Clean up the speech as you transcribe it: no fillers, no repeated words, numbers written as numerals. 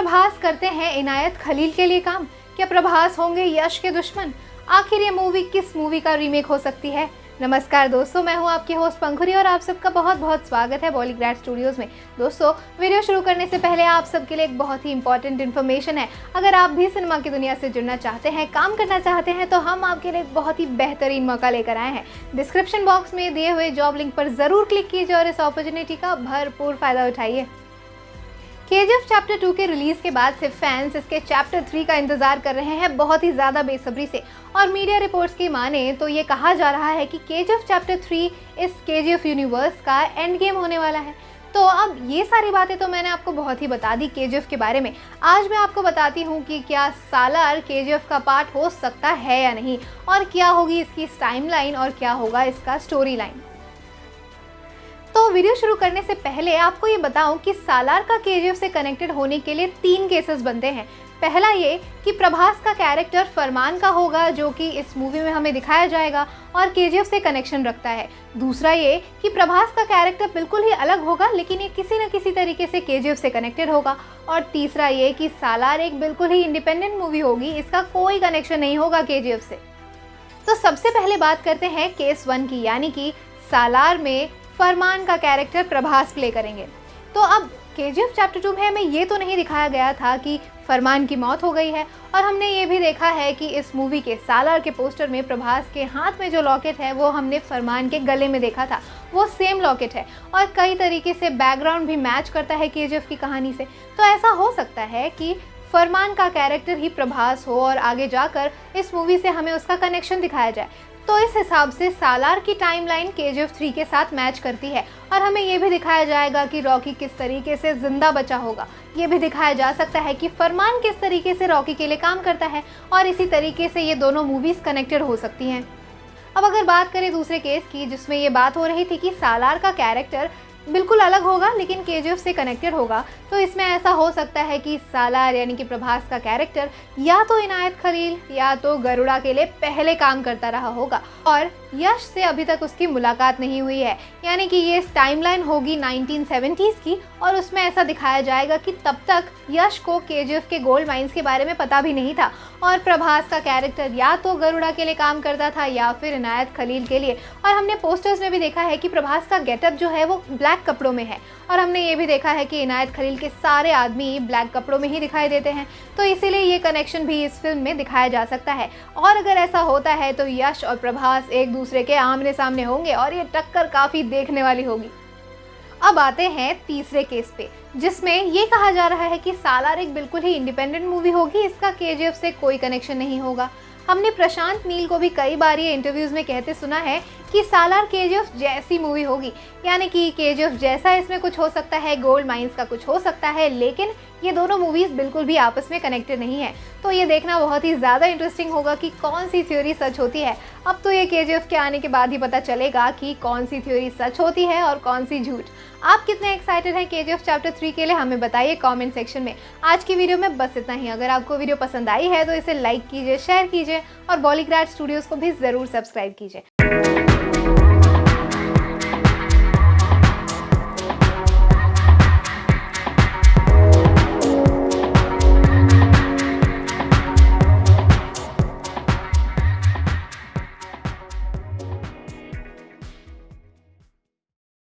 प्रभास करते हैं इनायत खलील के लिए काम? क्या प्रभास होंगे यश के दुश्मन? आखिर ये मूवी किस मूवी का रीमेक हो सकती है? नमस्कार दोस्तों, मैं हूं आपकी होस्ट पंखुरी और आप सबका बहुत बहुत स्वागत है बॉलीग्रैड स्टूडियोज़ में। दोस्तों, वीडियो शुरू करने से पहले आप सबके लिए एक बहुत ही इंपॉर्टेंट इन्फॉर्मेशन है। अगर आप भी सिनेमा की दुनिया से जुड़ना चाहते हैं, काम करना चाहते हैं, तो हम आपके लिए एक बहुत ही बेहतरीन मौका लेकर आए हैं। डिस्क्रिप्शन बॉक्स में दिए हुए जॉब लिंक पर ज़रूर क्लिक कीजिए और इस अपॉर्चुनिटी का भरपूर फ़ायदा उठाइए। केजीएफ चैप्टर 2 के रिलीज के बाद से फैंस इसके चैप्टर 3 का इंतजार कर रहे हैं बहुत ही ज़्यादा बेसब्री से। और मीडिया रिपोर्ट्स की माने तो ये कहा जा रहा है कि केजीएफ चैप्टर 3 इस केजीएफ यूनिवर्स का एंड गेम होने वाला है। तो अब ये सारी बातें तो मैंने आपको बहुत ही बता दी केजीएफ के बारे में। आज मैं आपको बताती हूँ कि क्या सालार केजीएफ का पार्ट हो सकता है या नहीं, और क्या होगी इसकी टाइमलाइन और क्या होगा इसका स्टोरी लाइन। तो वीडियो शुरू करने से पहले आपको ये बताऊं कि सालार का केजीएफ से कनेक्टेड होने के लिए 3 केसेस बनते हैं। पहला ये कि प्रभास का कैरेक्टर फरमान का होगा, जो कि इस मूवी में हमें दिखाया जाएगा और केजीएफ से कनेक्शन रखता है। दूसरा ये कि प्रभास का कैरेक्टर बिल्कुल ही अलग होगा, लेकिन ये किसी न किसी तरीके से केजीएफ से कनेक्टेड होगा। और तीसरा ये कि सालार एक बिल्कुल ही इंडिपेंडेंट मूवी होगी, इसका कोई कनेक्शन नहीं होगा केजीएफ से। तो सबसे पहले बात करते हैं केस 1 की, यानी कि सालार में फरमान का कैरेक्टर प्रभास प्ले करेंगे। तो अब केजीएफ चैप्टर 2 में हमें ये तो नहीं दिखाया गया था कि फरमान की मौत हो गई है, और हमने ये भी देखा है कि इस मूवी के सालार के पोस्टर में प्रभास के हाथ में जो लॉकेट है वो हमने फरमान के गले में देखा था। वो सेम लॉकेट है और कई तरीके से बैकग्राउंड भी मैच करता है केजीएफ की कहानी से। तो ऐसा हो सकता है कि फरमान का कैरेक्टर ही प्रभास हो और आगे जाकर इस मूवी से हमें उसका कनेक्शन दिखाया जाए। तो इस हिसाब से सालार की टाइमलाइन केजीएफ 3 के साथ मैच करती है, और हमें ये भी दिखाया जाएगा कि रॉकी किस तरीके से जिंदा बचा होगा। ये भी दिखाया जा सकता है कि फरमान किस तरीके से रॉकी के लिए काम करता है, और इसी तरीके से ये दोनों मूवीज़ कनेक्टेड हो सकती हैं। अब अगर बात करें दूसरे केस की, जिसमें ये बात हो रही थी कि सालार का कैरेक्टर बिल्कुल अलग होगा लेकिन केजीएफ से कनेक्टेड होगा, तो इसमें ऐसा हो सकता है कि सालार यानी कि प्रभास का कैरेक्टर या तो इनायत खलील या तो गरुड़ा के लिए पहले काम करता रहा होगा, और यश से अभी तक उसकी मुलाकात नहीं हुई है। यानी कि ये टाइमलाइन होगी 1970s की, और उसमें ऐसा दिखाया जाएगा कि तब तक यश को केजीएफ के गोल्ड माइंस के बारे में पता भी नहीं था, और प्रभास का कैरेक्टर या तो गरुड़ा के लिए काम करता था या फिर इनायत खलील के लिए। और हमने पोस्टर्स में भी देखा है कि प्रभास का गेटअप जो है वो ब्लैक कपड़ों में है, और हमने ये भी देखा है कि इनायत खलील के सारे आदमी ब्लैक कपड़ों में ही दिखाई देते हैं। तो इसीलिए ये कनेक्शन भी इस फिल्म में दिखाया जा सकता है। और अगर ऐसा होता है तो यश और प्रभास एक दूसरे के आमने सामने होंगे और ये टक्कर काफ़ी देखने वाली होगी। अब आते हैं तीसरे केस पे, जिसमें ये कहा जा रहा है कि सालार एक बिल्कुल ही इंडिपेंडेंट मूवी होगी, इसका केजीएफ से कोई कनेक्शन नहीं होगा। हमने प्रशांत नील को भी कई बार ये इंटरव्यूज़ में कहते सुना है कि सालार केजीएफ जैसी मूवी होगी, यानी कि केजीएफ जैसा इसमें कुछ हो सकता है, गोल्ड माइंस का कुछ हो सकता है, लेकिन ये दोनों मूवीज़ बिल्कुल भी आपस में कनेक्टेड नहीं है। तो ये देखना बहुत ही ज़्यादा इंटरेस्टिंग होगा कि कौन सी थ्योरी सच होती है। अब तो ये केजीएफ के आने के बाद ही पता चलेगा कि कौन सी थ्योरी सच होती है और कौन सी झूठ। आप कितने एक्साइटेड हैं केजीएफ चैप्टर 3 के लिए, हमें बताइए कमेंट सेक्शन में। आज की वीडियो में बस इतना ही। अगर आपको वीडियो पसंद आई है तो इसे लाइक कीजिए, शेयर कीजिए और बॉलीग्रैड स्टूडियोज़ को भी ज़रूर सब्सक्राइब कीजिए।